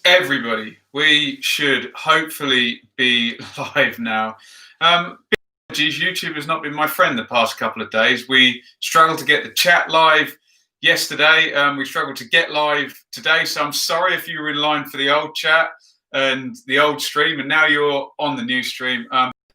everybody. We should hopefully be live now. Geez, YouTube has not been my friend the past couple of days. We struggled to get the chat live yesterday. We struggled to get live today. So I'm sorry if you were in line for the old chat and the old stream, and now you're on the new stream.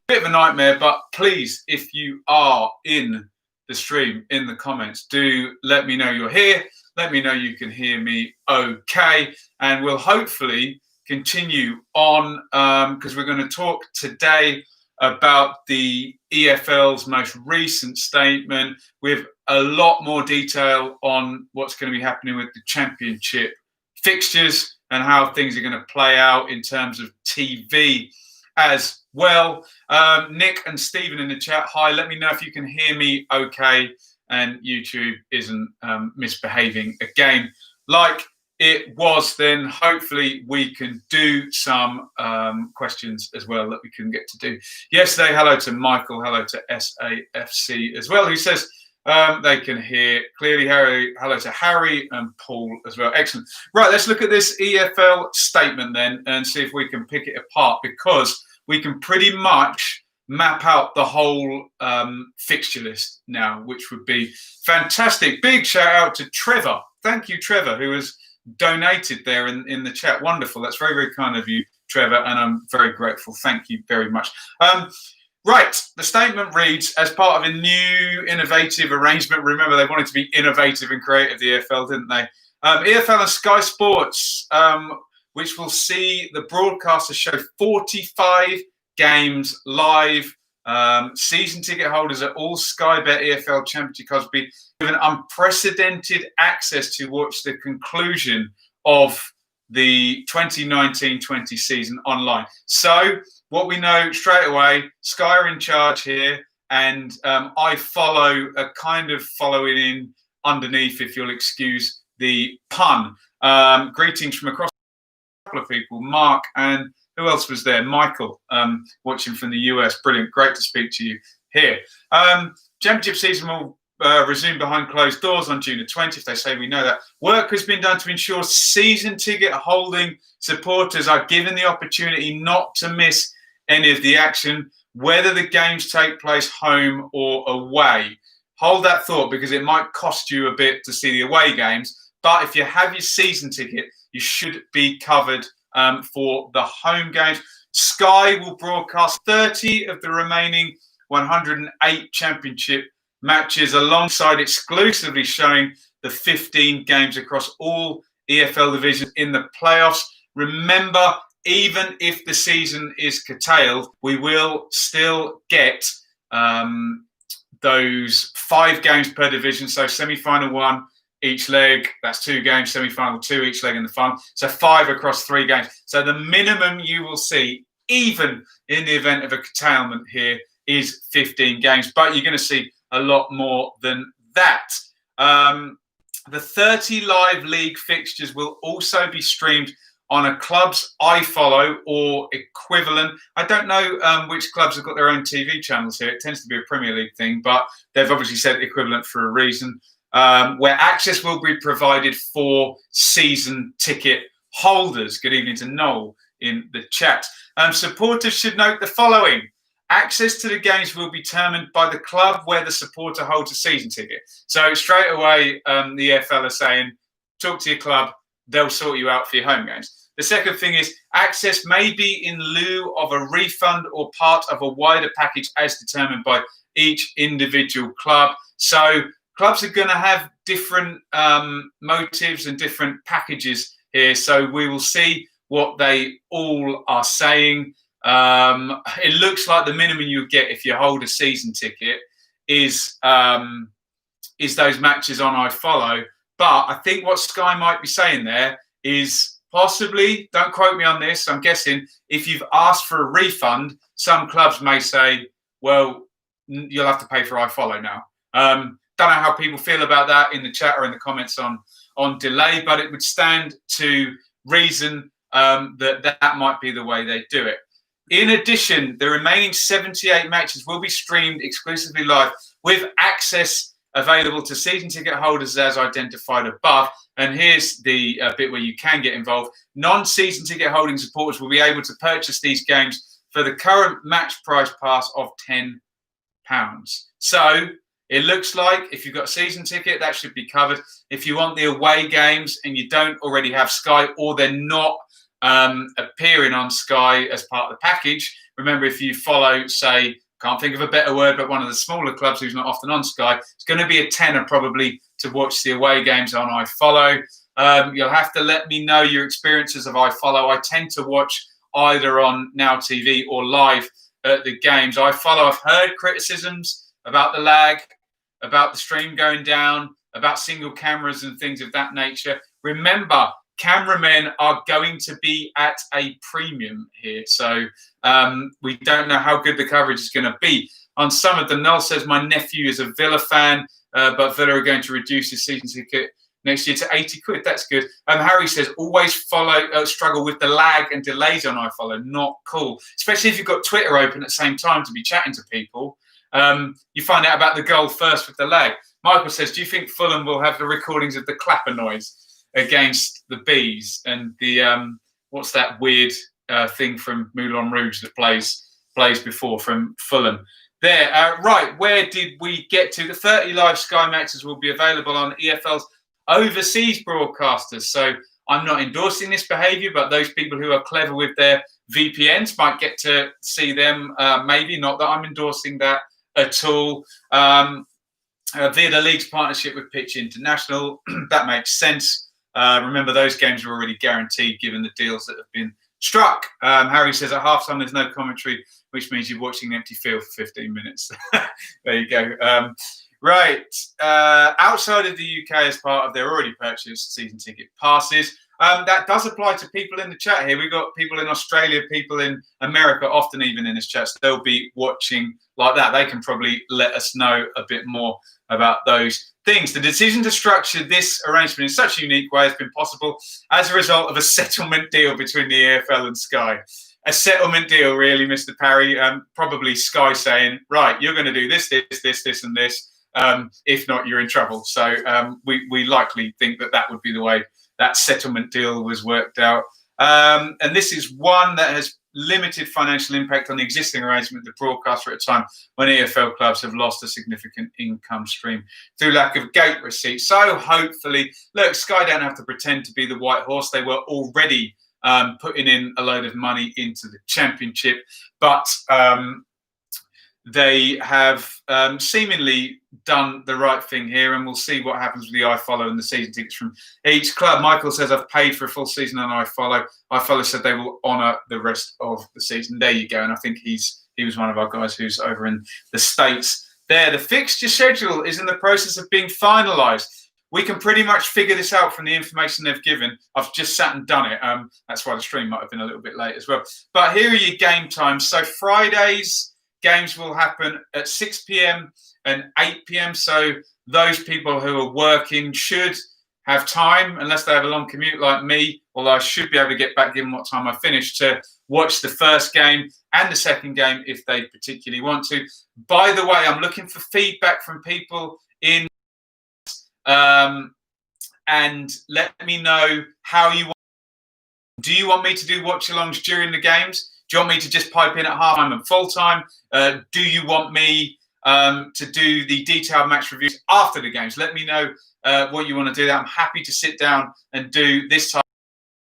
Bit of a nightmare, but please, if you are in the stream, in the comments, do let me know you're here. Let me know you can hear me okay. And we'll hopefully continue on because we're going to talk today about the EFL's most recent statement with a lot more detail on what's going to be happening with the championship fixtures and how things are going to play out in terms of TV as well. Nick and Stephen in the chat, hi, let me know if you can hear me okay and YouTube isn't misbehaving again like it was. Then hopefully we can do some questions as well that we couldn't get to do yesterday. Hello to Michael, hello to SAFC as well, who says they can hear clearly. Harry, hello to Harry and Paul as well. Excellent. Right, let's look at this EFL statement then and see if we can pick it apart, because we can pretty much map out the whole fixture list now, which would be fantastic. Big shout out to Trevor. Thank you, Trevor, who has donated there in the chat. Wonderful. That's very, very kind of you, Trevor, and I'm very grateful. Thank you very much. Right, the statement reads, as part of a new innovative arrangement. Remember, they wanted to be innovative and creative, the EFL, didn't they? EFL and Sky Sports, which will see the broadcaster show 45 games live. Season ticket holders at all Sky Bet EFL Championship clubs will be given unprecedented access to watch the conclusion of the 2019-20 season online. So what we know straight away, Sky are in charge here, and I follow a kind of following in underneath, if you'll excuse the pun. Greetings from across a couple of people, Mark and who else was there? Michael, watching from the US. Brilliant. Great to speak to you here. Championship season will resume behind closed doors on June the 20th. They say we know that. Work has been done to ensure season ticket holding supporters are given the opportunity not to miss any of the action, whether the games take place home or away. Hold that thought, because it might cost you a bit to see the away games. But if you have your season ticket, you should be covered for the home games. Sky will broadcast 30 of the remaining 108 championship matches, alongside exclusively showing the 15 games across all EFL divisions in the playoffs. Remember, even if the season is curtailed, we will still get those 5 games per division. So semi-final 1 each leg, that's 2 games, semi-final 2 each leg in the final. So 5 across 3 games. So the minimum you will see, even in the event of a curtailment here, is 15 games. But you're going to see a lot more than that. The 30 live league fixtures will also be streamed on a club's iFollow or equivalent. I don't know which clubs have got their own TV channels here. It tends to be a Premier League thing, but they've obviously said equivalent for a reason. Where access will be provided for season ticket holders. Good evening to Noel in the chat. Supporters should note the following. Access to the games will be determined by the club where the supporter holds a season ticket. So straight away, the EFL are saying, talk to your club, they'll sort you out for your home games. The second thing is, access may be in lieu of a refund or part of a wider package as determined by each individual club. So clubs are going to have different motives and different packages here. So we will see what they all are saying. It looks like the minimum you get if you hold a season ticket is those matches on iFollow. But I think what Sky might be saying there is possibly, don't quote me on this, I'm guessing, if you've asked for a refund, some clubs may say, well, you'll have to pay for iFollow now. Don't know how people feel about that in the chat or in the comments on delay, but it would stand to reason that might be the way they do it. In addition, the remaining 78 matches will be streamed exclusively live with access available to season ticket holders as identified above. And here's the bit where you can get involved. Non-season ticket holding supporters will be able to purchase these games for the current match price pass of £10. So it looks like if you've got a season ticket, that should be covered. If you want the away games and you don't already have Sky, or they're not appearing on Sky as part of the package, remember, if you follow, say, can't think of a better word, but one of the smaller clubs who's not often on Sky, it's going to be a tenner probably to watch the away games on iFollow. You'll have to let me know your experiences of iFollow. I tend to watch either on Now TV or live at the games. iFollow, I've heard criticisms about the lag, about the stream going down, about single cameras and things of that nature. Remember, cameramen are going to be at a premium here. So we don't know how good the coverage is going to be. On some of them, Noel says, my nephew is a Villa fan, but Villa are going to reduce his season ticket next year to 80 quid. That's good. Harry says, always struggle with the lag and delays on iFollow. Not cool. Especially if you've got Twitter open at the same time to be chatting to people. You find out about the goal first with the lag. Michael says, do you think Fulham will have the recordings of the clapper noise against the Bees and the what's that weird thing from Moulin Rouge that plays before from Fulham? There, right. Where did we get to? The 30 live Sky Maxes will be available on EFL's overseas broadcasters. So I'm not endorsing this behaviour, but those people who are clever with their VPNs might get to see them. Maybe not that I'm endorsing that at all. Via the league's partnership with Pitch International, that makes sense. Remember, those games are already guaranteed given the deals that have been struck. Harry says at halftime there's no commentary, which means you're watching an empty field for 15 minutes. There you go. Right. Outside of the UK, as part of their already purchased season ticket passes, that does apply to people in the chat here. We've got people in Australia, people in America, often even in this chat. So they'll be watching like that. They can probably let us know a bit more about those things. The decision to structure this arrangement in such a unique way has been possible as a result of a settlement deal between the EFL and Sky. A settlement deal, really, Mr. Parry. Probably Sky saying, right, you're going to do this, and this. If not, you're in trouble. So we likely think that would be the way that settlement deal was worked out. And this is one that has limited financial impact on the existing arrangement with the broadcaster at a time when EFL clubs have lost a significant income stream through lack of gate receipts. So hopefully, look, Sky don't have to pretend to be the white horse. They were already putting in a load of money into the championship, but they have seemingly done the right thing here, and we'll see what happens with the iFollow and the season tickets from each club. Michael says, I've paid for a full season on iFollow. iFollow said they will honour the rest of the season. There you go. And I think he was one of our guys who's over in the States there. The fixture schedule is in the process of being finalised. We can pretty much figure this out from the information they've given. I've just sat and done it. That's why the stream might have been a little bit late as well. But here are your game times. So Fridays, games will happen at 6 p.m. and 8 p.m. So those people who are working should have time, unless they have a long commute like me, although I should be able to get back given what time I finish, to watch the first game and the second game if they particularly want to. By the way, I'm looking for feedback from people in and let me know how you want. Do you want me to do watch-alongs during the games? Do you want me to just pipe in at half-time and full-time? Do you want me to do the detailed match reviews after the games? Let me know what you want to do. I'm happy to sit down and do this time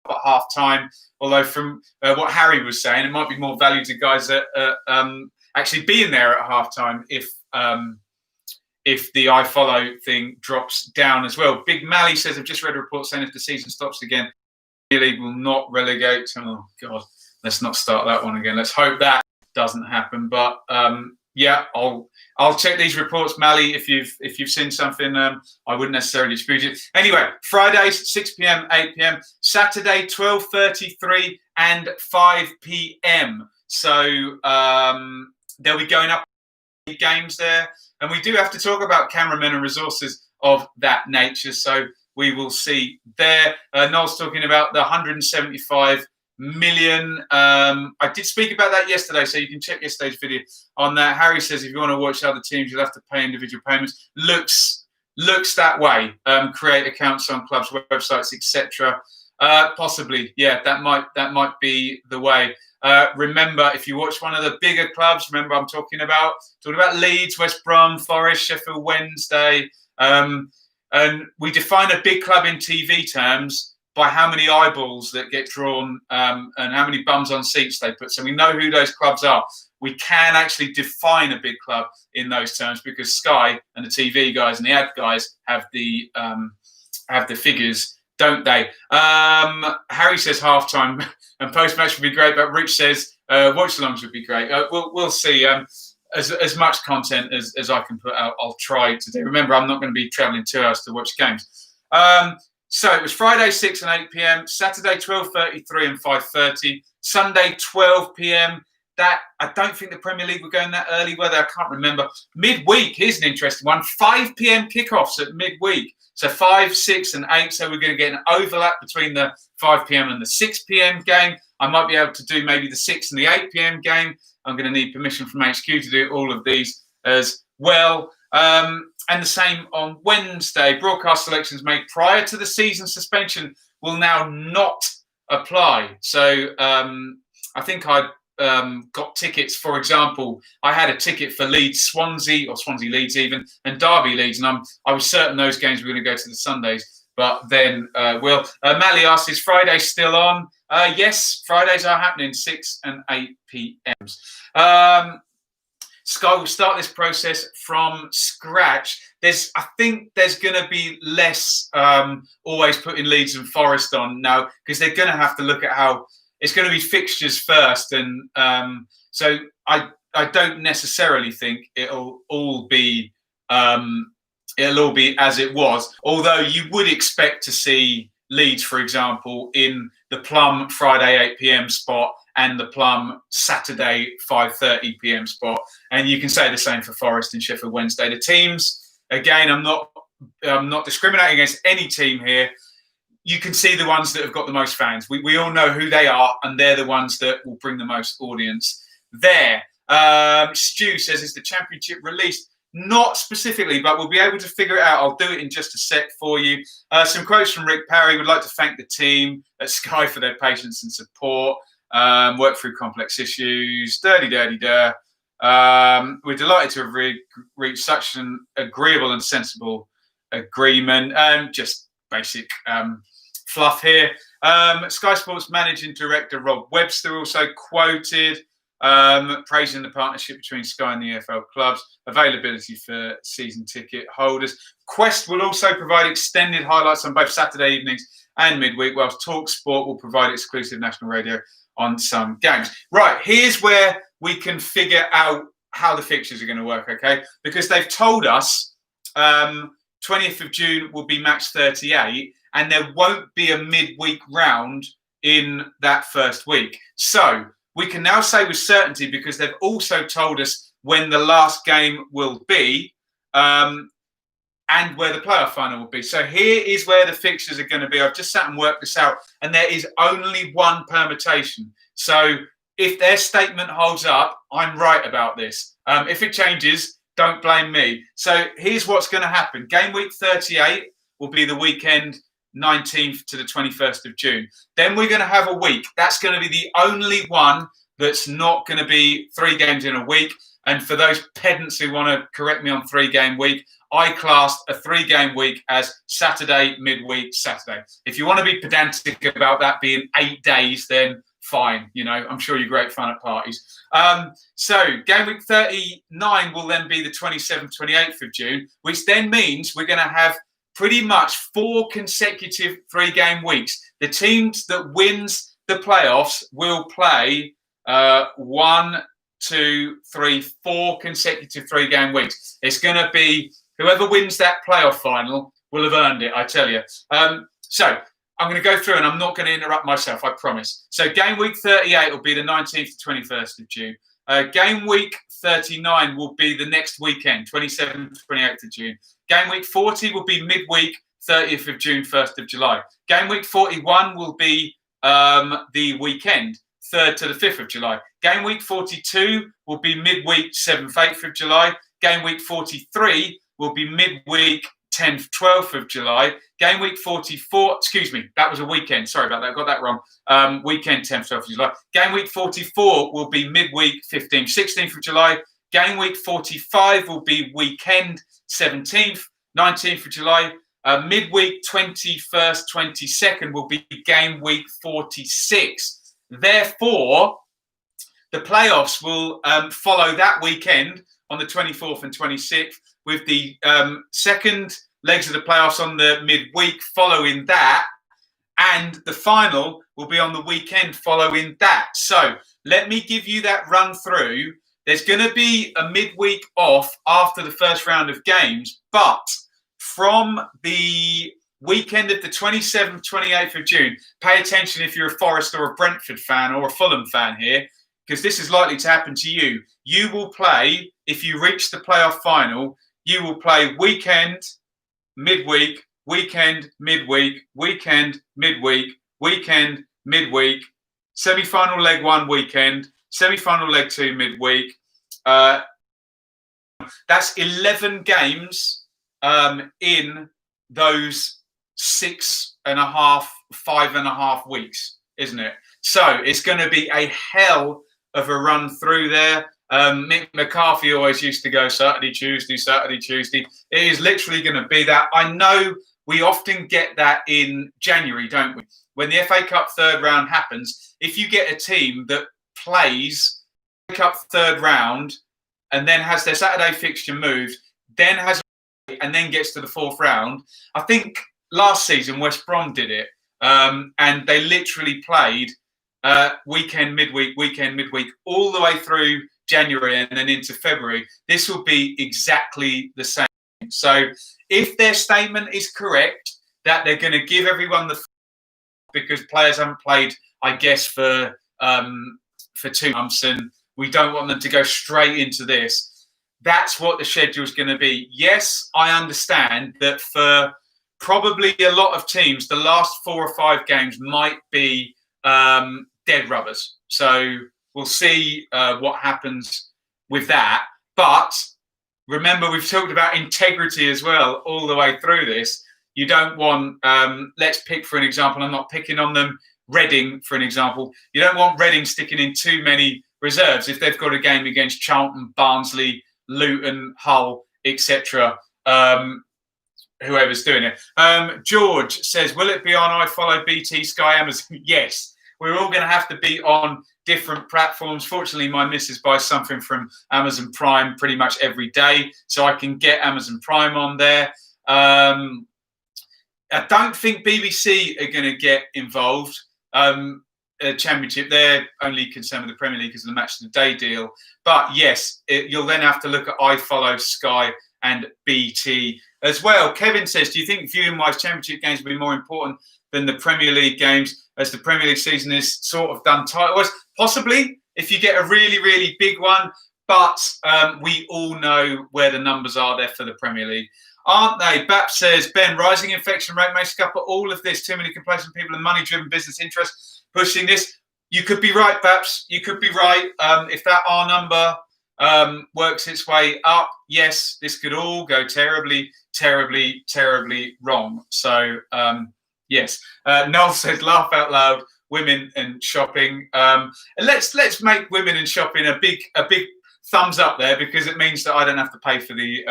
at half-time. Although from what Harry was saying, it might be more value to guys that actually being there at half-time if the iFollow thing drops down as well. Big Mally says, I've just read a report saying if the season stops again, the league will not relegate. Oh, God. Let's not start that one again. Let's hope that doesn't happen. But yeah, I'll check these reports, Mally. If you've seen something, I wouldn't necessarily dispute it. Anyway, Fridays 6 p.m, 8 p.m, Saturday 12:33 and 5 p.m. So they'll be going up games there, and we do have to talk about cameramen and resources of that nature. So we will see there. Noel's talking about the 175 million. I did speak about that yesterday, so you can check yesterday's video on that. Harry says if you want to watch other teams, you'll have to pay individual payments. Looks looks that way. Create accounts on clubs, websites, etc. Possibly, yeah, that might be the way. Remember, if you watch one of the bigger clubs, remember I'm talking about Leeds, West Brom, Forest, Sheffield Wednesday, and we define a big club in TV terms by how many eyeballs that get drawn and how many bums on seats they put. So we know who those clubs are. We can actually define a big club in those terms because Sky and the TV guys and the ad guys have the figures, don't they? Harry says halftime and post match would be great, but Rich says watch alongs would be great. We'll see. As much content as I can put out, I'll try to do. Remember, I'm not going to be travelling 2 hours to watch games. So it was Friday 6 and 8 p.m, Saturday 12:33 and 5:30, Sunday 12 p.m. That I don't think the Premier League were going that early, were they? I can't remember. Midweek, here's an interesting one. 5 p.m. kickoffs at midweek. So 5, 6, and 8. So we're going to get an overlap between the 5 p.m. and the 6 p.m. game. I might be able to do maybe the 6 and the 8 p.m. game. I'm going to need permission from HQ to do all of these as well. And the same on Wednesday. Broadcast selections made prior to the season suspension will now not apply. So I think I got tickets. For example, I had a ticket for Leeds Swansea, or Swansea Leeds even, and Derby Leeds, and I was certain those games were going to go to the Sundays. But then, Mally asks, is Friday still on? Yes, Fridays are happening, 6 and 8 p.m. Sky will start this process from scratch. I think there's going to be less always putting Leeds and Forest on now because they're going to have to look at how it's going to be fixtures first, and so I don't necessarily think it'll all be as it was. Although you would expect to see Leeds, for example, in the Plum Friday 8 p.m. spot and the Plum Saturday 5:30 p.m. spot, and you can say the same for Forest and Sheffield Wednesday. The teams, again, I'm not discriminating against any team here. You can see the ones that have got the most fans. We all know who they are, and they're the ones that will bring the most audience there. Stu says, is the championship released? Not specifically, but we'll be able to figure it out. I'll do it in just a sec for you. Some quotes from Rick Parry. Would like to thank the team at Sky for their patience and support. Work through complex issues. We're delighted to have reached such an agreeable and sensible agreement. Just basic fluff here. Sky Sports Managing Director Rob Webster also quoted praising the partnership between Sky and the EFL clubs, availability for season ticket holders. Quest will also provide extended highlights on both Saturday evenings and midweek, whilst TalkSport will provide exclusive national radio on some games. Right, here's where we can figure out how the fixtures are going to work, okay? Because they've told us 20th of June will be match 38, and there won't be a midweek round in that first week. So we can now say with certainty, because they've also told us when the last game will be and where the playoff final will be. So here is where the fixtures are going to be. I've just sat and worked this out, and there is only one permutation. So if their statement holds up, I'm right about this. If it changes, don't blame me. So here's what's going to happen. Game week 38 will be the weekend 19th to the 21st of June. Then we're going to have a week. That's going to be the only one that's not going to be 3 games in a week. And for those pedants who want to correct me on 3-game week, I classed a 3-game week as Saturday, midweek, Saturday. If you want to be pedantic about that being 8 days, then fine. You know, I'm sure you're great fun at parties. So game week 39 will then be the 27th, 28th of June, which then means we're going to have pretty much 4 consecutive 3-game weeks. The teams that wins the playoffs will play 1, 2, 3, 4 consecutive 3-game weeks. It's going to be whoever wins that playoff final will have earned it, I tell you. So I'm going to go through, and I'm not going to interrupt myself, I promise. So game week 38 will be the 19th to 21st of June. Game week 39 will be the next weekend, 27th, 28th of June. Game week 40 will be midweek, 30th of June, 1st of July. Game week 41 will be the weekend, 3rd to the 5th of July. Game week 42 will be midweek, 7th, 8th of July. Game week 43 will be midweek, 10th, 12th of July. Game week 44, excuse me, that was a weekend. Sorry about that, I got that wrong. Weekend 10th, 12th of July. Game week 44 will be midweek 15th, 16th of July. Game week 45 will be weekend 17th, 19th of July. Midweek 21st, 22nd will be game week 46. Therefore, the playoffs will follow that weekend on the 24th and 26th, with the second legs of the playoffs on the midweek following that, and the final will be on the weekend following that. So let me give you that run through. There's going to be a midweek off after the first round of games, but from the weekend of the 27th, 28th of June, pay attention if you're a Forest or a Brentford fan or a Fulham fan here, because this is likely to happen to you. You will play, if you reach the playoff final, you will play weekend, midweek, weekend, midweek, weekend, midweek, weekend, midweek, semi-final leg 1 weekend, semi-final leg 2 midweek. That's 11 games in those 6.5, 5.5 weeks, isn't it? So it's going to be a hell of a run through there. Mick McCarthy always used to go Saturday, Tuesday, Saturday, Tuesday. It is literally going to be that. I know we often get that in January, don't we? When the FA Cup third round happens, if you get a team that plays FA Cup third round and then has their Saturday fixture moved, then has and then gets to the fourth round. I think last season West Brom did it, and they literally played weekend, midweek, all the way through January and then into February. This will be exactly the same. So if their statement is correct, that they're going to give everyone the, because players haven't played, I guess, for 2 months, and we don't want them to go straight into this. That's what the schedule is going to be. Yes, I understand that for probably a lot of teams, the last 4 or 5 games might be dead rubbers. So we'll see what happens with that. But remember, we've talked about integrity as well all the way through this. You don't want, let's pick for an example, I'm not picking on them, Reading for an example. You don't want Reading sticking in too many reserves if they've got a game against Charlton, Barnsley, Luton, Hull, etc. Whoever's doing it. George says, will it be on iFollow, BT, Sky, Amazon? Yes. We're all going to have to be on different platforms. Fortunately, my missus buys something from Amazon Prime pretty much every day, so I can get Amazon Prime on there. I don't think BBC are going to get involved. Championship, they're only concerned with the Premier League because of the match of the day deal. But yes, you'll then have to look at iFollow, Sky, and BT as well. Kevin says, do you think viewing-wise Championship games will be more important than the Premier League games, as the Premier League season is sort of done title-wise? Possibly, if you get a really, really big one. But we all know where the numbers are there for the Premier League, aren't they? Bap says, Ben, rising infection rate may scupper all of this. Too many complacent people and money-driven business interests pushing this. You could be right, Baps. You could be right. If that R number works its way up, yes, this could all go terribly, terribly, terribly wrong. So, yes. Noel says, laugh out loud, women and shopping. And let's make women and shopping a big thumbs up there, because it means that I don't have to pay for the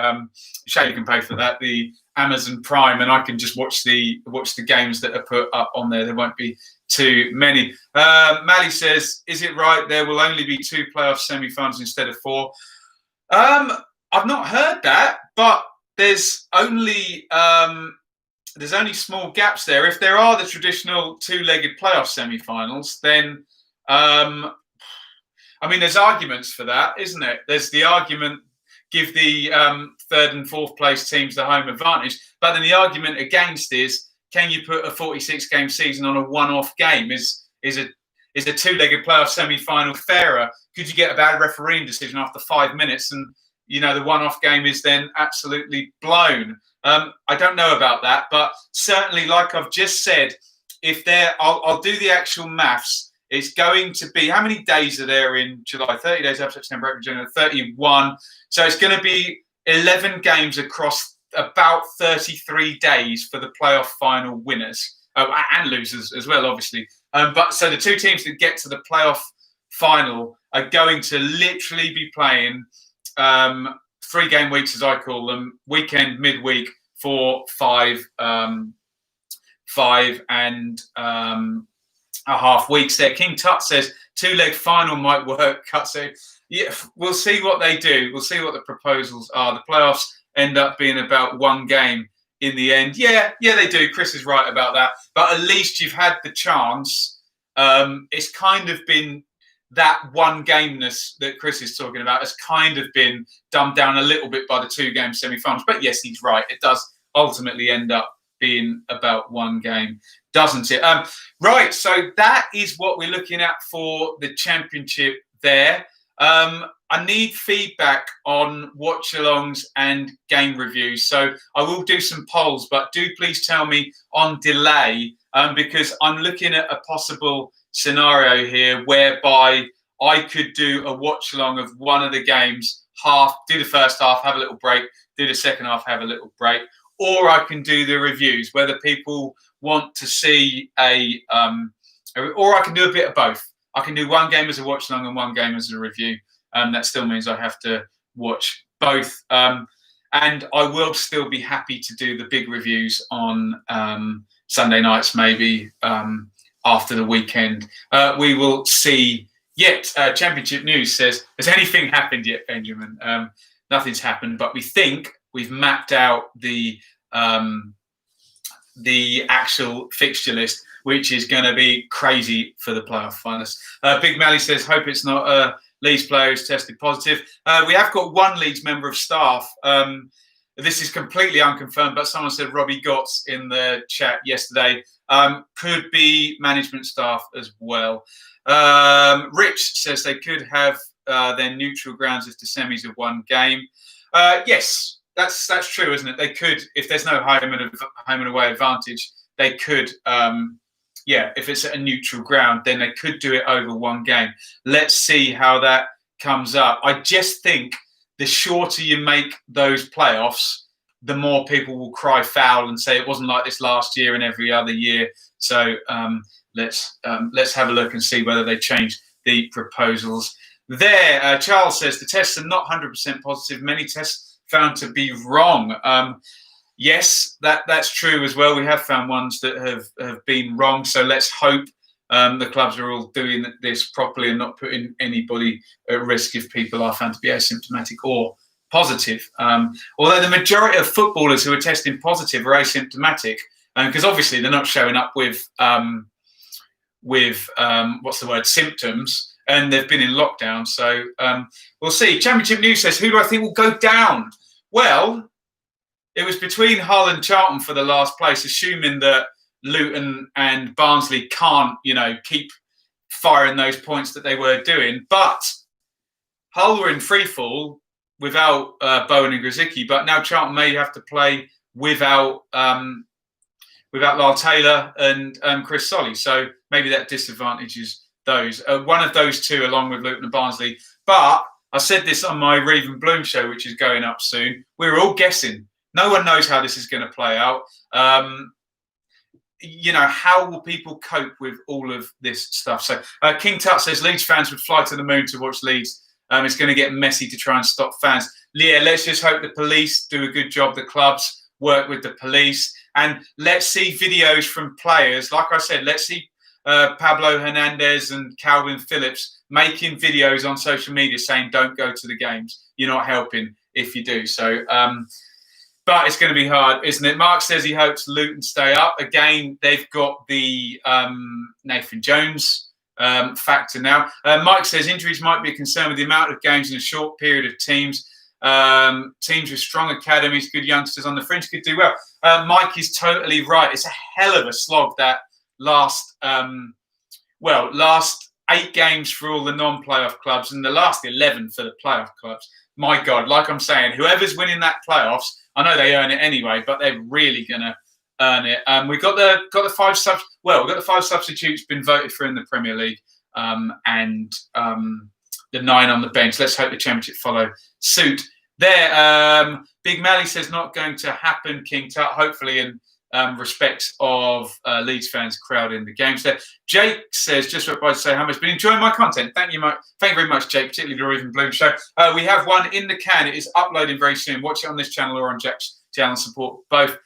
Shay can pay for that, the Amazon Prime, and I can just watch the games that are put up on there. There won't be too many. Mally says, is it right there will only be 2 playoff semi-finals instead of 4? I've not heard that, but there's only small gaps there. If there are the traditional 2-legged playoff semi-finals, then I mean, there's arguments for that, isn't it? There's the argument, give the 3rd and 4th place teams the home advantage. But then the argument against is, can you put a 46-game season on a one-off game? Is a 2-legged playoff semi-final fairer? Could you get a bad refereeing decision after 5 minutes and, the one-off game is then absolutely blown? I don't know about that, but certainly, like I've just said, I'll do the actual maths. It's going to be, how many days are there in July? 30 days up September, April, January, 31. So it's going to be 11 games across about 33 days for the playoff final winners and losers as well, obviously. But so the two teams that get to the playoff final are going to literally be playing 3-game weeks, as I call them, weekend, midweek, for five and a half weeks there. King Tut says 2-leg final might work. Cut, so yeah, we'll see what they do. We'll see what the proposals are. The playoffs end up being about one game in the end. Yeah, they do. Chris is right about that. But at least you've had the chance. It's kind of been that one gameness that Chris is talking about has kind of been dumbed down a little bit by the 2-game semi-finals. But yes, he's right. It does ultimately end up being about one game, doesn't it? Right, so that is what we're looking at for the championship there. I need feedback on watch-alongs and game reviews. So I will do some polls, but do please tell me on delay, because I'm looking at a possible scenario here whereby I could do a watch-along of one of the games, do the first half, have a little break, do the second half, have a little break, or I can do the reviews, whether people want to see or I can do a bit of both. I can do one game as a watch along and one game as a review. That still means I have to watch both. And I will still be happy to do the big reviews on Sunday nights, maybe after the weekend. We will see. Yet, Championship News says, has anything happened yet, Benjamin? Nothing's happened, but we think we've mapped out the actual fixture list, which is going to be crazy for the playoff finals. Big Mally says, hope it's not a Leeds player who's tested positive. We have got one Leeds member of staff. This is completely unconfirmed, but someone said Robbie Gotts in the chat yesterday. Could be management staff as well. Rich says they could have their neutral grounds as the semis of one game. Yes, that's true, isn't it? They could, if there's no home and away advantage, they could, if it's at a neutral ground, then they could do it over one game. Let's see how that comes up. I just think the shorter you make those playoffs, the more people will cry foul and say it wasn't like this last year and every other year. So let's have a look and see whether they change the proposals there. Charles says the tests are not 100% positive. Many tests found to be wrong. Yes, that's true as well. We have found ones that have been wrong. So let's hope the clubs are all doing this properly and not putting anybody at risk if people are found to be asymptomatic or positive. Although the majority of footballers who are testing positive are asymptomatic, because obviously they're not showing up with symptoms, and they've been in lockdown. So we'll see. Championship News says, who do I think will go down? Well, it was between Hull and Charlton for the last place, assuming that Luton and Barnsley can't, keep firing those points that they were doing. But Hull were in freefall without Bowen and Grzycki, but now Charlton may have to play without Lyle Taylor and Chris Solly. So maybe that disadvantages those. One of those two, along with Luton and Barnsley. But I said this on my Reeve and Bloom show, which is going up soon. We're all guessing. No one knows how this is going to play out. How will people cope with all of this stuff? So King Tut says Leeds fans would fly to the moon to watch Leeds. It's going to get messy to try and stop fans. Yeah, let's just hope the police do a good job. The clubs work with the police. And let's see videos from players. Like I said, let's see Pablo Hernandez and Calvin Phillips making videos on social media saying, don't go to the games. You're not helping if you do. So, but it's going to be hard, isn't it? Mark says he hopes Luton stay up. Again, they've got the Nathan Jones factor now. Mike says injuries might be a concern with the amount of games in a short period of teams. Teams with strong academies, good youngsters on the fringe could do well. Mike is totally right. It's a hell of a slog that last 8 games for all the non-playoff clubs and the last 11 for the playoff clubs. My God, like I'm saying, whoever's winning that playoffs, I know they earn it anyway, but they're really going to earn it. We've got the 5 subs. Well, we've got the 5 substitutes been voted for in the Premier League, and the 9 on the bench. Let's hope the Championship follow suit there. Big Mally says not going to happen, King Tut. Hopefully in respect of Leeds fans crowding the games there. Jake says, just about to say how much been enjoying my content. Thank you very much, Jake, particularly the Raven Bloom show. We have one in the can. It is uploading very soon. Watch it on this channel or on Jack's channel. Support both.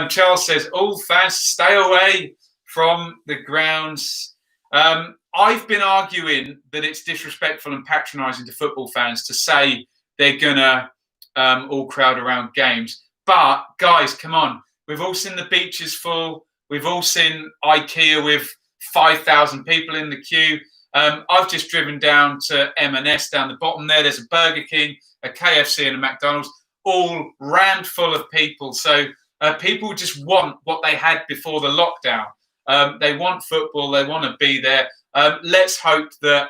Charles says, all fans stay away from the grounds. I've been arguing that it's disrespectful and patronising to football fans to say they're going to all crowd around games. But, guys, come on. We've all seen the beaches full. We've all seen IKEA with 5,000 people in the queue. I've just driven down to M&S down the bottom there. There's a Burger King, a KFC and a McDonald's, all rammed full of people. So people just want what they had before the lockdown. They want football. They want to be there. Let's hope that,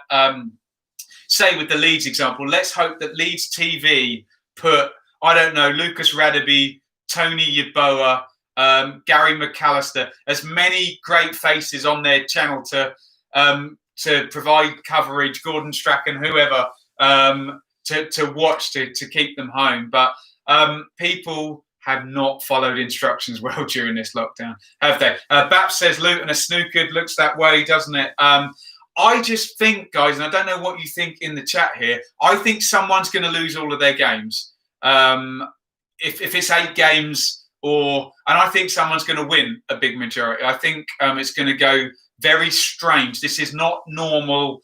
say with the Leeds example, let's hope that Leeds TV put, I don't know, Lucas Radaby, Tony Yeboah, Gary McAllister, as many great faces on their channel to provide coverage, Gordon Strachan, whoever, to watch, to keep them home. But people have not followed instructions well during this lockdown, have they? Bap says Luton are snookered. Looks that way, doesn't it? I just think, guys, and I don't know what you think in the chat here, I think someone's going to lose all of their games. If it's 8 games, and I think someone's going to win a big majority. I think it's going to go very strange. This is not normal.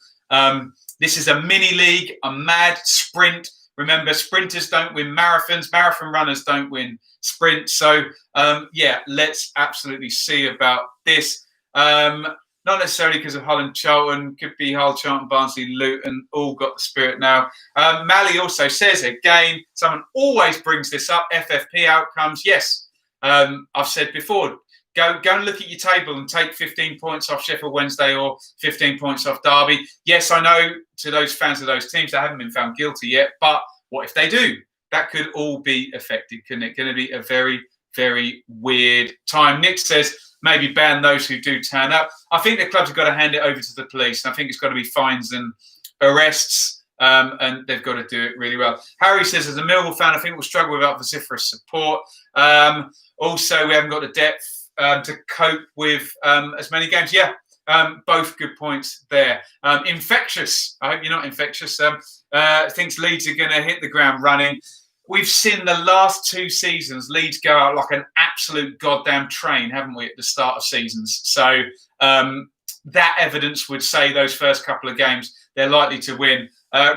This is a mini league, a mad sprint. Remember, sprinters don't win marathons. Marathon runners don't win sprints. So, yeah, let's absolutely see about this. Not necessarily because of Hull and Charlton. Could be Hull, Charlton, Barnsley, Luton. All got the spirit now. Mally also says again, someone always brings this up, FFP outcomes. Yes, I've said before, go and look at your table and take 15 points off Sheffield Wednesday or 15 points off Derby. Yes, I know to those fans of those teams, they haven't been found guilty yet. But what if they do? That could all be affected, couldn't it? Going to be a very, very weird time. Nick says, maybe ban those who do turn up. I think the clubs have got to hand it over to the police. I think it's got to be fines and arrests, and they've got to do it really well. Harry says, as a Millwall fan, I think we'll struggle without vociferous support. Also, we haven't got the depth to cope with as many games. Yeah, both good points there. Infectious. I hope you're not infectious. Thinks Leeds are going to hit the ground running. We've seen the last 2 seasons, Leeds go out like an absolute goddamn train, haven't we, at the start of seasons? So that evidence would say those first couple of games, they're likely to win.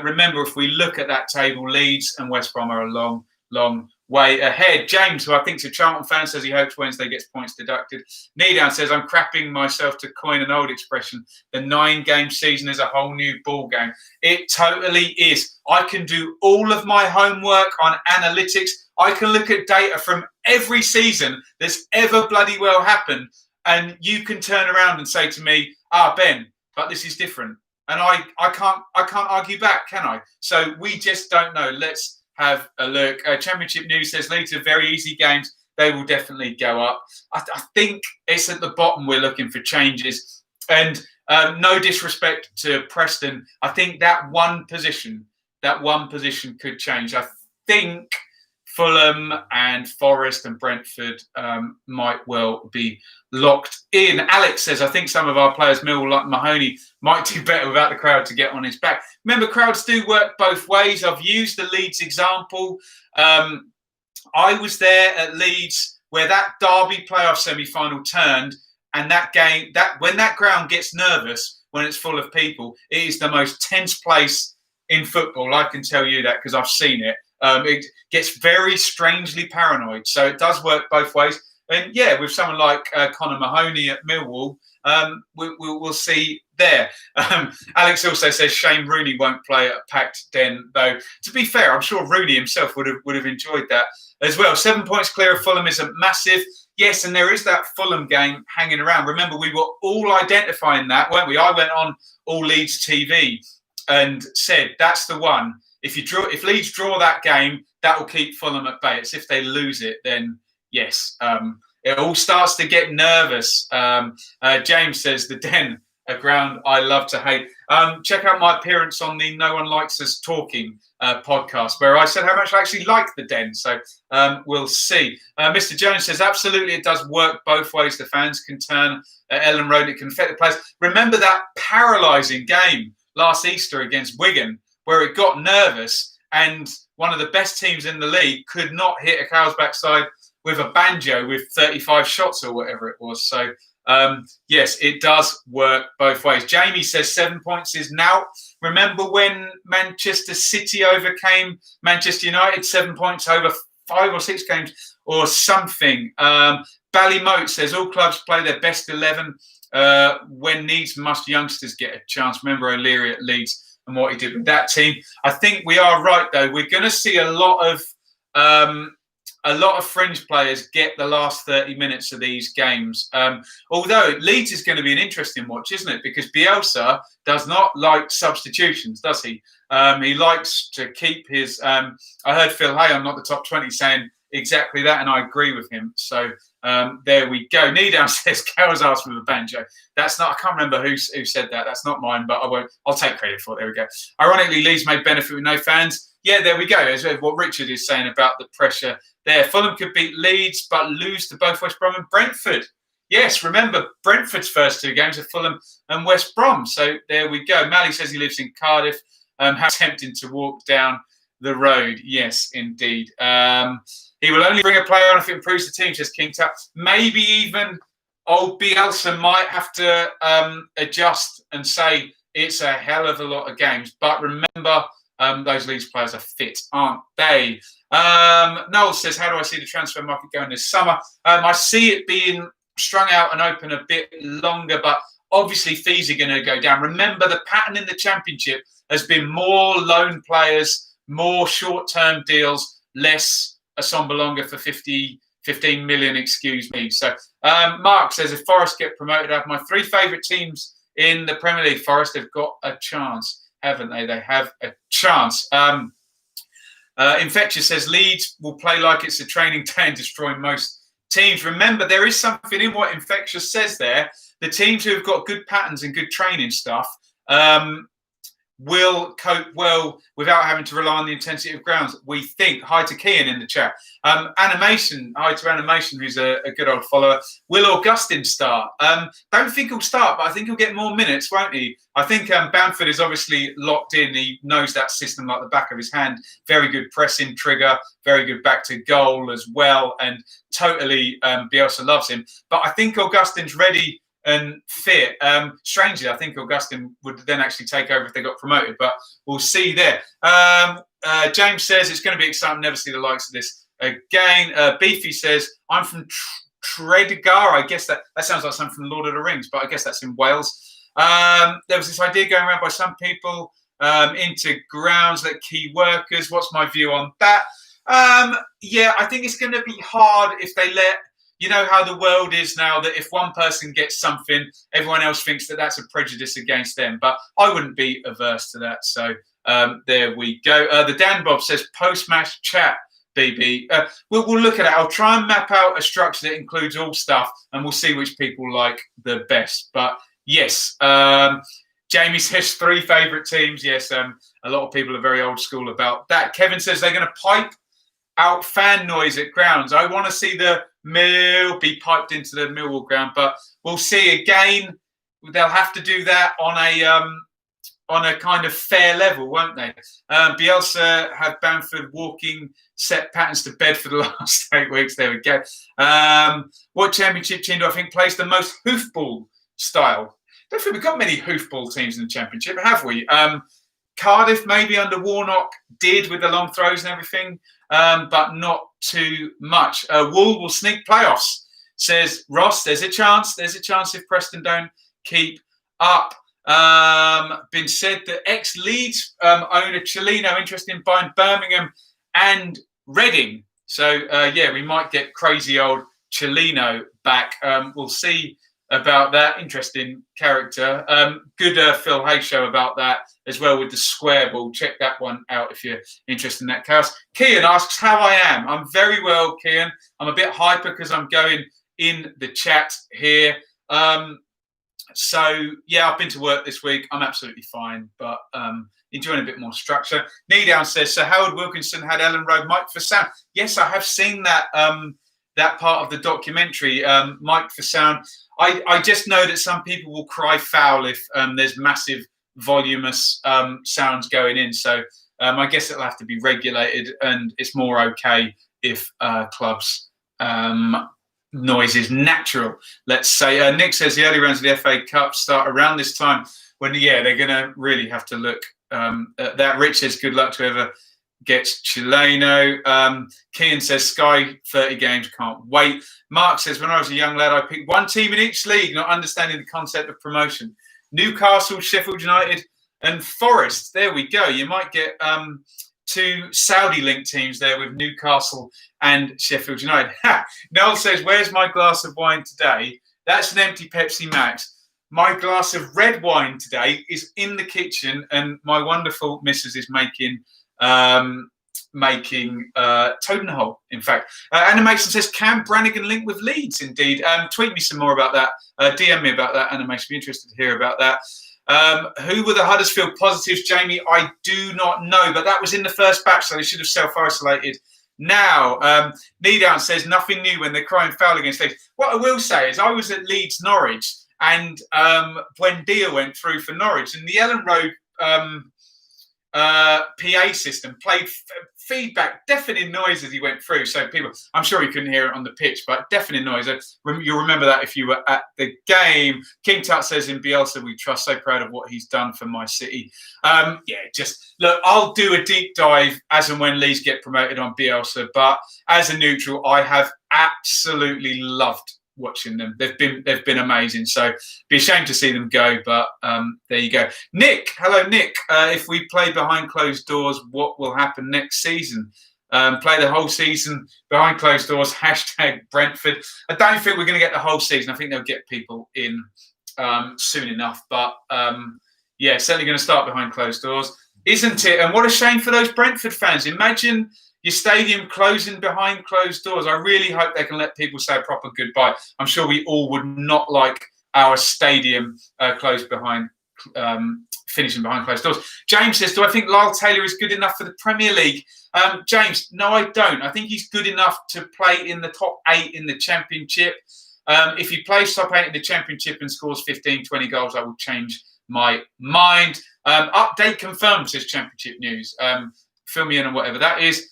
Remember, if we look at that table, Leeds and West Brom are a long, long way ahead. James, who I think's a Charlton fan, says he hopes Wednesday gets points deducted. Needown says, I'm crapping myself to coin an old expression. The 9-game season is a whole new ball game. It totally is. I can do all of my homework on analytics. I can look at data from every season that's ever bloody well happened. And you can turn around and say to me, Ben, but this is different. And I can't argue back, can I? So we just don't know. Let's have a look. Championship News says Leeds are very easy games. They will definitely go up. I think it's at the bottom we're looking for changes. And no disrespect to Preston, I think that one position could change. I think Fulham and Forest and Brentford might well be locked in. Alex says, I think some of our players, Millwall like Mahoney, might do better without the crowd to get on his back. Remember, crowds do work both ways. I've used the Leeds example. I was there at Leeds where that Derby playoff semi-final turned, and that game, when that ground gets nervous, when it's full of people, it is the most tense place in football. I can tell you that because I've seen it. It gets very strangely paranoid. So it does work both ways. And yeah, with someone like Conor Mahoney at Millwall, we'll see there. Alex also says Shane Rooney won't play at a packed Den, though. To be fair, I'm sure Rooney himself would have enjoyed that as well. 7 points clear of Fulham isn't massive. Yes, and there is that Fulham game hanging around. Remember, we were all identifying that, weren't we? I went on All Leeds TV and said that's the one. If Leeds draw that game, that will keep Fulham at bay. It's if they lose it, then yes, it all starts to get nervous. James says the Den a ground I love to hate. Check out my appearance on the No One Likes Us Talking podcast, where I said how much I actually like the Den. So we'll see. Mr. Jones says, absolutely, it does work both ways. The fans can turn at Ellen Road. It can affect the players. Remember that paralysing game last Easter against Wigan, where it got nervous and one of the best teams in the league could not hit a cow's backside with a banjo with 35 shots or whatever it was. So, yes, it does work both ways. Jamie says 7 points is now. Remember when Manchester City overcame Manchester United, 7 points over 5 or 6 games or something. Ballymote says all clubs play their best 11. When needs must youngsters get a chance. Remember O'Leary at Leeds and what he did with that team. I think we are right, though. We're going to see a lot of fringe players get the last 30 minutes of these games. Although Leeds is going to be an interesting watch, isn't it? Because Bielsa does not like substitutions, does he? He likes to keep his... I heard Phil Hay on Not the Top 20 saying exactly that, and I agree with him. So there we go. Nidal says, Carol's asked with a banjo. That's not... I can't remember who said that. That's not mine, but I won't. I'll take credit for it. There we go. Ironically, Leeds may benefit with no fans. Yeah, there we go. As what Richard is saying about the pressure there. Fulham could beat Leeds, but lose to both West Brom and Brentford. Yes, remember, Brentford's first 2 games are Fulham and West Brom. So there we go. Mally says he lives in Cardiff. How tempting to walk down the road. Yes, indeed. He will only bring a player on if it improves the team, says King Tut. Maybe even old Bielsa might have to adjust and say it's a hell of a lot of games. But remember, those Leeds players are fit, aren't they? Noel says, how do I see the transfer market going this summer? I see it being strung out and open a bit longer, but obviously fees are going to go down. Remember, the pattern in the Championship has been more loan players, more short-term deals, less Assombalonga for 15 million, excuse me. So Mark says, if Forest get promoted, I have my 3 favourite teams in the Premier League. Forest have got a chance, haven't they? They have a chance. Infectious says Leeds will play like it's a training day and destroy most teams. Remember, there is something in what Infectious says there. The teams who have got good patterns and good training stuff will cope well without having to rely on the intensity of grounds. We think. Hi to Kian in the chat. Animation. Hi to Animation, who's a good old follower. Will Augustine start? Don't think he'll start, but I think he'll get more minutes, won't he? I think Bamford is obviously locked in. He knows that system like the back of his hand. Very good pressing trigger. Very good back to goal as well. And totally Bielsa loves him. But I think Augustine's ready and fit. Strangely, I think Augustine would then actually take over if they got promoted, but we'll see there. James says it's going to be exciting. Never see the likes of this again. Beefy says, I'm from Tredegar. I guess that sounds like something from Lord of the Rings, but I guess that's in Wales. There was this idea going around by some people into grounds that key workers. What's my view on that? Yeah, I think it's going to be hard if they let... You know how the world is now, that if one person gets something, everyone else thinks that that's a prejudice against them. But I wouldn't be averse to that. So there we go. The Dan Bob says, post-match chat, BB. We'll look at it. I'll try and map out a structure that includes all stuff, and we'll see which people like the best. But yes, Jamie says 3 favourite teams. Yes, a lot of people are very old school about that. Kevin says they're going to pipe out fan noise at grounds. I want to see the Mill be piped into the Millwall ground, but we'll see. Again, they'll have to do that on a kind of fair level, won't they? Bielsa had Bamford walking set patterns to bed for the last 8 weeks. There we go. What Championship team do I think plays the most hoofball style? I don't think we've got many hoofball teams in the Championship, have we? Cardiff, maybe under Warnock, did with the long throws and everything, but not too much. Wool will sneak playoffs, says Ross. There's a chance. There's a chance if Preston don't keep up. Been said that ex-Leeds owner Cellino interested in buying Birmingham and Reading. So, yeah, we might get crazy old Cellino back. We'll see about that. Interesting character. Good Phil Hay show about that as well with the square ball. Check that one out if you're interested in that chaos. Kian asks how I am. I'm very well, Kian. I'm a bit hyper because I'm going in the chat here. So, yeah, I've been to work this week. I'm absolutely fine, but enjoying a bit more structure. Needown says, so Howard Wilkinson had Ellen Road, Mike for Sound. Yes, I have seen that that part of the documentary, Mike for Sound. I just know that some people will cry foul if there's massive voluminous sounds going in. So I guess it'll have to be regulated, and it's more okay if clubs noise is natural, let's say. Nick says the early rounds of the FA Cup start around this time when, they're going to really have to look at that. Rich says good luck to whoever gets Chileno. Kian says Sky 30 games, can't wait. Mark says when I was a young lad, I picked one team in each league, not understanding the concept of promotion. Newcastle, Sheffield United and Forest. There we go. You might get two Saudi-linked teams there with Newcastle and Sheffield United. Noel says, where's my glass of wine today? That's an empty Pepsi Max. My glass of red wine today is in the kitchen, and my wonderful missus is making Todenhole, in fact. Anna Mason says, can Brannigan link with Leeds? Indeed. Tweet me some more about that. DM me about that, Anna Mason. Be interested to hear about that. Who were the Huddersfield positives, Jamie? I do not know, but that was in the first batch, so they should have self-isolated. Now, Needown says nothing new when they're crying foul against Leeds. What I will say is I was at Leeds Norwich, and Buendia went through for Norwich, and the Ellen Road PA system played feedback, deafening noise as he went through. So people, I'm sure he couldn't hear it on the pitch, but deafening noise. You'll remember that if you were at the game. King Tut says in Bielsa we trust. So proud of what he's done for my city. Just look, I'll do a deep dive as and when Leeds get promoted on Bielsa. But as a neutral, I have absolutely loved watching them. They've been amazing. So be ashamed to see them go, but there you go. Nick, hello Nick. If we play behind closed doors, what will happen next season? Play the whole season behind closed doors, hashtag Brentford. I don't think we're going to get the whole season. I think they'll get people in soon enough, but certainly going to start behind closed doors, isn't it? And what a shame for those Brentford fans. Imagine your stadium closing behind closed doors. I really hope they can let people say a proper goodbye. I'm sure we all would not like our stadium closed behind, finishing behind closed doors. James says, do I think Lyle Taylor is good enough for the Premier League? James, no, I don't. I think he's good enough to play in the top 8 in the Championship. If he plays top 8 in the Championship and scores 15, 20 goals, I will change my mind. Update confirmed, says Championship News. Fill me in on whatever that is.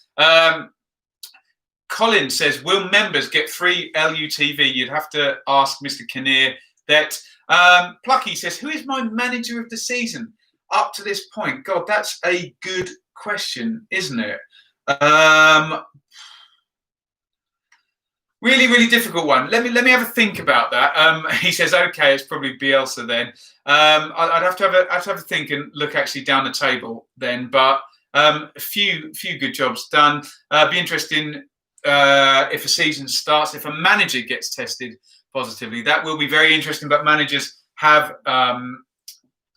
Colin says, will members get free LUTV? You'd have to ask Mr. Kinnear that. Plucky says, who is my manager of the season up to this point? God, that's a good question, isn't it? Really, really difficult one. Let me have a think about that. He says, okay, it's probably Bielsa then. I'd have to have a think and look actually down the table then. But a few good jobs done. Be interesting if a season starts, if a manager gets tested positively. That will be very interesting. But managers have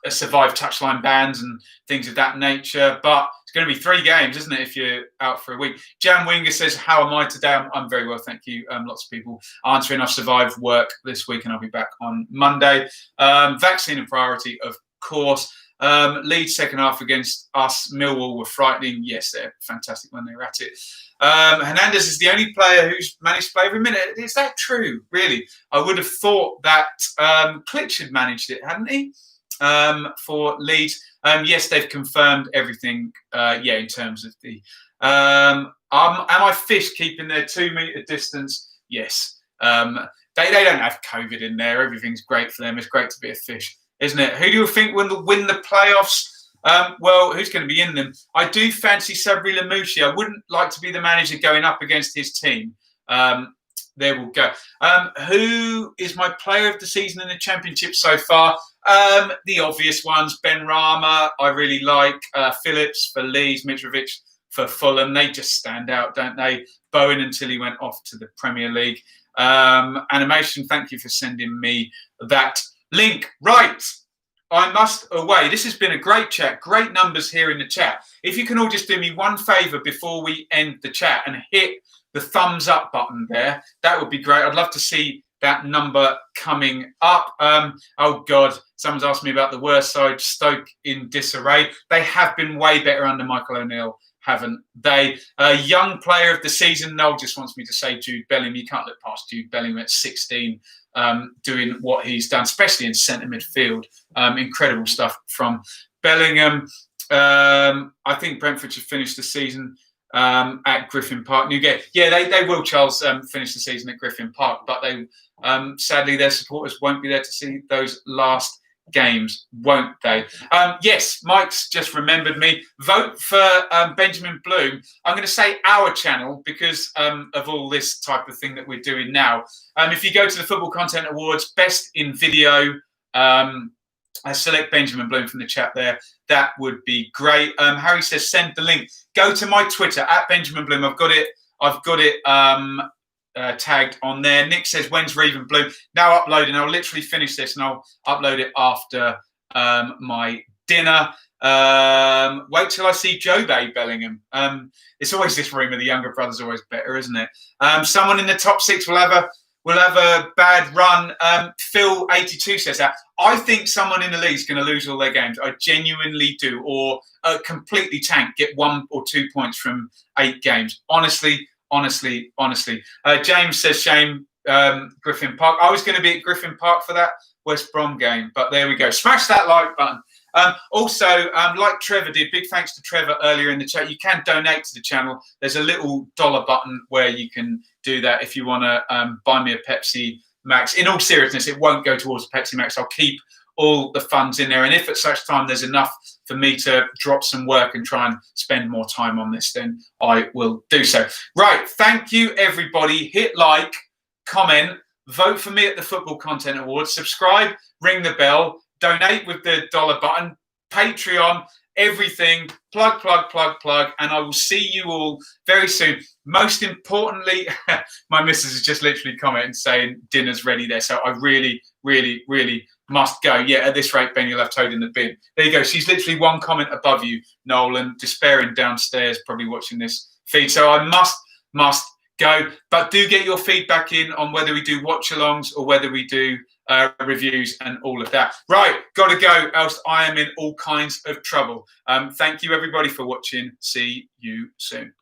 survived touchline bans and things of that nature. But it's going to be 3 games, isn't it, if you're out for a week? Jan Winger says, how am I today? I'm very well, thank you. Lots of people answering. I've survived work this week and I'll be back on Monday. Vaccine and priority, of course. Leeds second half against us. Millwall were frightening. Yes, they're fantastic when they're at it. Hernandez is the only player who's managed to play every minute. Is that true? Really? I would have thought that Klitsch had managed it, hadn't he? For Leeds. Yes, they've confirmed everything. In terms of the... am I fish keeping their 2 metre distance? Yes. They don't have COVID in there. Everything's great for them. It's great to be a fish, isn't it? Who do you think will win the playoffs? Well, who's going to be in them? I do fancy Sabri Lamouchi. I wouldn't like to be the manager going up against his team. There we'll go. Who is my player of the season in the Championship so far? The obvious ones. Ben Rama, I really like. Phillips for Leeds, Mitrovic for Fulham. They just stand out, don't they? Bowen until he went off to the Premier League. Animation, thank you for sending me that link. Right. I must away. This has been a great chat. Great numbers here in the chat. If you can all just do me one favour before we end the chat and hit the thumbs up button there, that would be great. I'd love to see that number coming up. Oh God, someone's asked me about the worst side, Stoke in disarray. They have been way better under Michael O'Neill, haven't they? Young player of the season, Noel just wants me to say Jude Bellingham. You can't look past Jude Bellingham at 16, doing what he's done, especially in centre midfield. Incredible stuff from Bellingham. I think Brentford should finish the season at Griffin Park. Newgate, yeah, they will, Charles, finish the season at Griffin Park, but they sadly their supporters won't be there to see those last games, won't they? Yes, Mike's just remembered me. Vote for Benjamin Bloom. I'm going to say our channel because of all this type of thing that we're doing now. If you go to the Football Content Awards, Best in Video, I select Benjamin Bloom from the chat there. That would be great. Harry says, send the link. Go to my Twitter at Benjamin Bloom. I've got it tagged on there. Nick says, when's Raven Bloom? Now uploading. I'll literally finish this and I'll upload it after my dinner. Wait till I see Joe Bay Bellingham. It's always this room of the younger brother's always better, isn't it? Someone in the top 6 will have a bad run. Phil 82 says that. I think someone in the league is going to lose all their games. I genuinely do, or completely tank, get 1 or 2 points from 8 games. Honestly. James says, shame, Griffin Park. I was going to be at Griffin Park for that West Brom game, but there we go. Smash that like button. Also, like Trevor did, big thanks to Trevor earlier in the chat. You can donate to the channel. There's a little dollar button where you can do that if you want to buy me a Pepsi Max. In all seriousness, it won't go towards the Pepsi Max. I'll keep all the funds in there. And if at such time there's enough for me to drop some work and try and spend more time on this, then I will do so. Right. Thank you, everybody. Hit like, comment, vote for me at the Football Content Awards, subscribe, ring the bell, donate with the dollar button, Patreon, everything, plug, and I will see you all very soon. Most importantly, my missus is just literally commenting saying dinner's ready there. So I really must go. Yeah, at this rate, Ben, you'll have Toad in the bin. There you go. She's literally one comment above you, Nolan, despairing downstairs, probably watching this feed. So I must go. But do get your feedback in on whether we do watch-alongs or whether we do reviews and all of that. Right, got to go, else I am in all kinds of trouble. Thank you, everybody, for watching. See you soon.